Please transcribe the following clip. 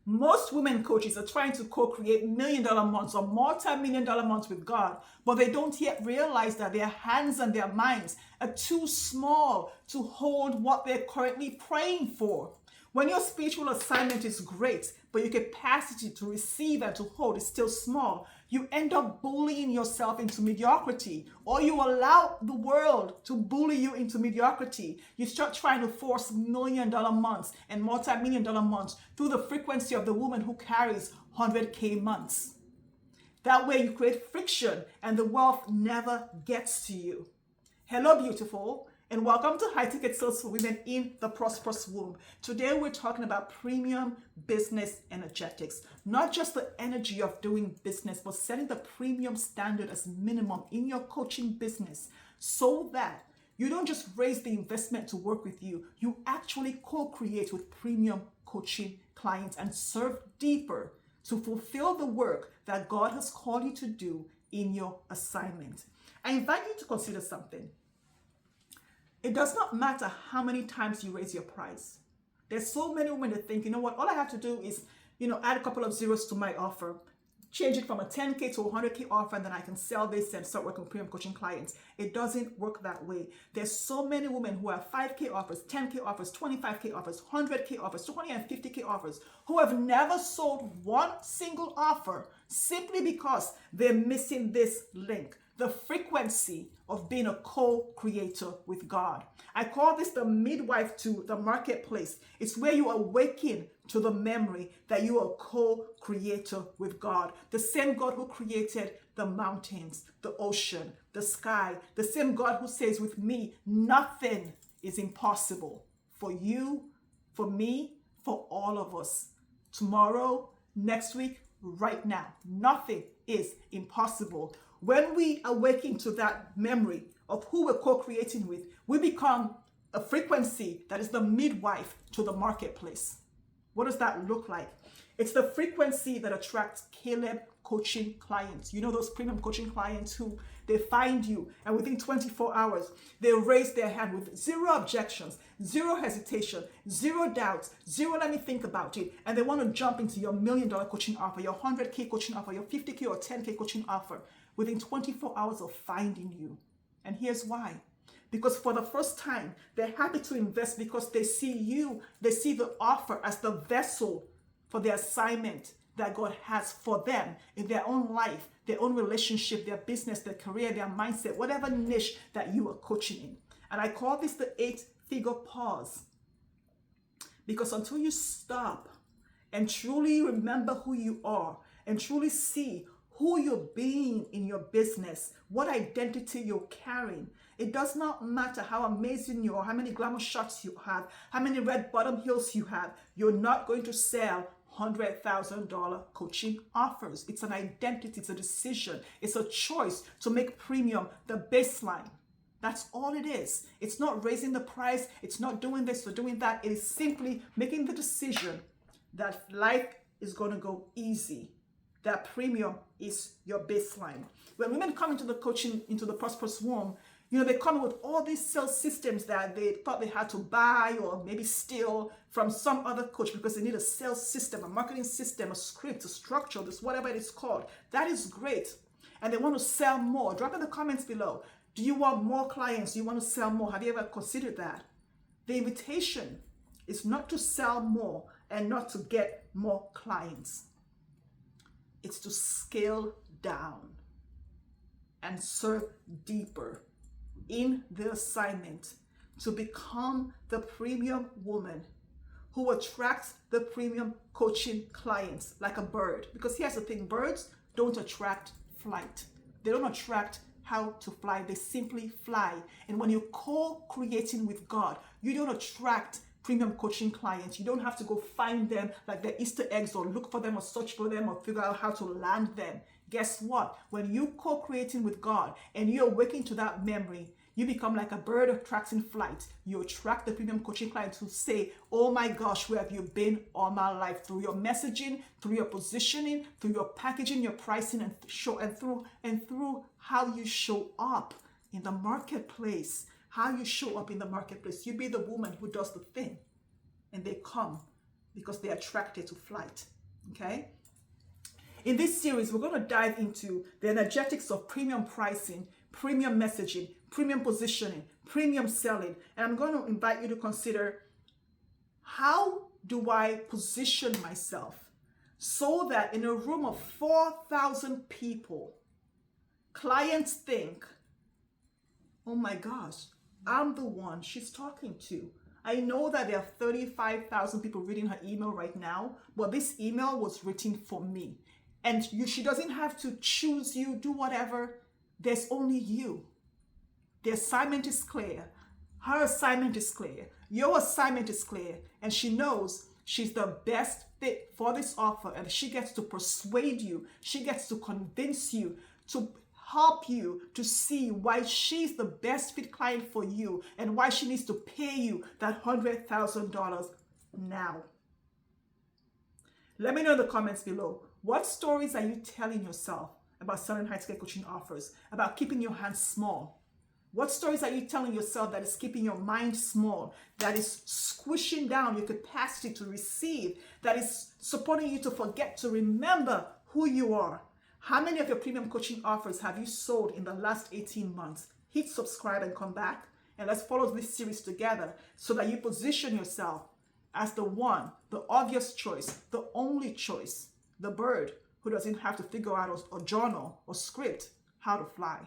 Most women coaches are trying to co-create $1 million months or multi-million-dollar months with God, but they don't yet realize that their hands and their minds are too small to hold what they're currently praying for. When your spiritual assignment is great, but your capacity to receive and to hold is still small, you end up bullying yourself into mediocrity, or you allow the world to bully you into mediocrity. You start trying to force $1 million months and multi-million-dollar months through the frequency of the woman who carries 100K months. That way you create friction and the wealth never gets to you. Hello, beautiful, and welcome to High-Ticket Sales for Women in the Prosperous Womb. Today we're talking about premium business energetics. Not just the energy of doing business, but setting the premium standard as minimum in your coaching business so that you don't just raise the investment to work with you, you actually co-create with premium coaching clients and serve deeper to fulfill the work that God has called you to do in your assignment. I invite you to consider something. It does not matter how many times you raise your price. There's so many women that think, you know what, all I have to do is, add a couple of zeros to my offer, change it from a 10K to a 100K offer, and then I can sell this and start working with premium coaching clients. It doesn't work that way. There's so many women who have 5K offers, 10K offers, 25K offers, 100K offers, 250K offers, who have never sold one single offer simply because they're missing this link. The frequency of being a co-creator with God. I call this the midwife to the marketplace. It's where you awaken to the memory that you are a co-creator with God. The same God who created the mountains, the ocean, the sky. The same God who says, with me, nothing is impossible. For you, for me, for all of us. Tomorrow, next week, right now. Nothing is impossible. When we awaken to that memory of who we're co-creating with, we become a frequency that is the midwife to the marketplace. What does that look like? It's the frequency that attracts Caleb coaching clients. You know those premium coaching clients who they find you and within 24 hours, they raise their hand with zero objections, zero hesitation, zero doubts, zero let me think about it. And they want to jump into your $1 million coaching offer, your 100K coaching offer, your 50K or 10K coaching offer within 24 hours of finding you. And here's why. Because for the first time, they're happy to invest because they see you, they see the offer as the vessel for the assignment that God has for them in their own life, their own relationship, their business, their career, their mindset, whatever niche that you are coaching in. And I call this the 8-figure pause. Because until you stop and truly remember who you are and truly see who you're being in your business, what identity you're carrying, it does not matter how amazing you are, how many glamour shots you have, how many red bottom heels you have, you're not going to sell $100,000 coaching offers. It's an identity, it's a decision, it's a choice to make premium the baseline. That's all it is. It's not raising the price, it's not doing this or doing that. It is simply making the decision that life is going to go easy. That premium is your baseline. When women come into the coaching, into the Prosperous Womb, they come with all these sales systems that they thought they had to buy or maybe steal from some other coach because they need a sales system, a marketing system, a script, a structure, this whatever it is called. That is great. And they want to sell more. Drop in the comments below. Do you want more clients? Do you want to sell more? Have you ever considered that? The invitation is not to sell more and not to get more clients. It's to scale down and serve deeper in the assignment to become the premium woman who attracts the premium coaching clients like a bird. Because here's the thing, birds don't attract flight. They don't attract how to fly. They simply fly. And when you're co-creating with God, you don't attract premium coaching clients. You don't have to go find them like they're Easter eggs or look for them or search for them or figure out how to land them. Guess what? When you co-creating with God and you're waking to that memory, you become like a bird attracting flight. You attract the premium coaching clients who say, oh my gosh, where have you been all my life? Through your messaging, through your positioning, through your packaging, your pricing, and through how you show up in the marketplace. How you show up in the marketplace. You be the woman who does the thing. And they come because they're attracted to flight. Okay? In this series, we're going to dive into the energetics of premium pricing, premium messaging, premium positioning, premium selling. And I'm going to invite you to consider, how do I position myself so that in a room of 4,000 people, clients think, oh my gosh, I'm the one she's talking to. I know that there are 35,000 people reading her email right now, but this email was written for me. And she doesn't have to choose you, do whatever. There's only you. The assignment is clear. Her assignment is clear. Your assignment is clear. And she knows she's the best fit for this offer. And she gets to persuade you. She gets to convince you, to help you to see why she's the best fit client for you and why she needs to pay you that $100,000 now. Let me know in the comments below. What stories are you telling yourself about selling high-ticket coaching offers, about keeping your hands small? What stories are you telling yourself that is keeping your mind small, that is squishing down your capacity to receive, that is supporting you to forget to remember who you are? How many of your premium coaching offers have you sold in the last 18 months? Hit subscribe and come back, and let's follow this series together so that you position yourself as the one, the obvious choice, the only choice, the bird who doesn't have to figure out or journal or script how to fly.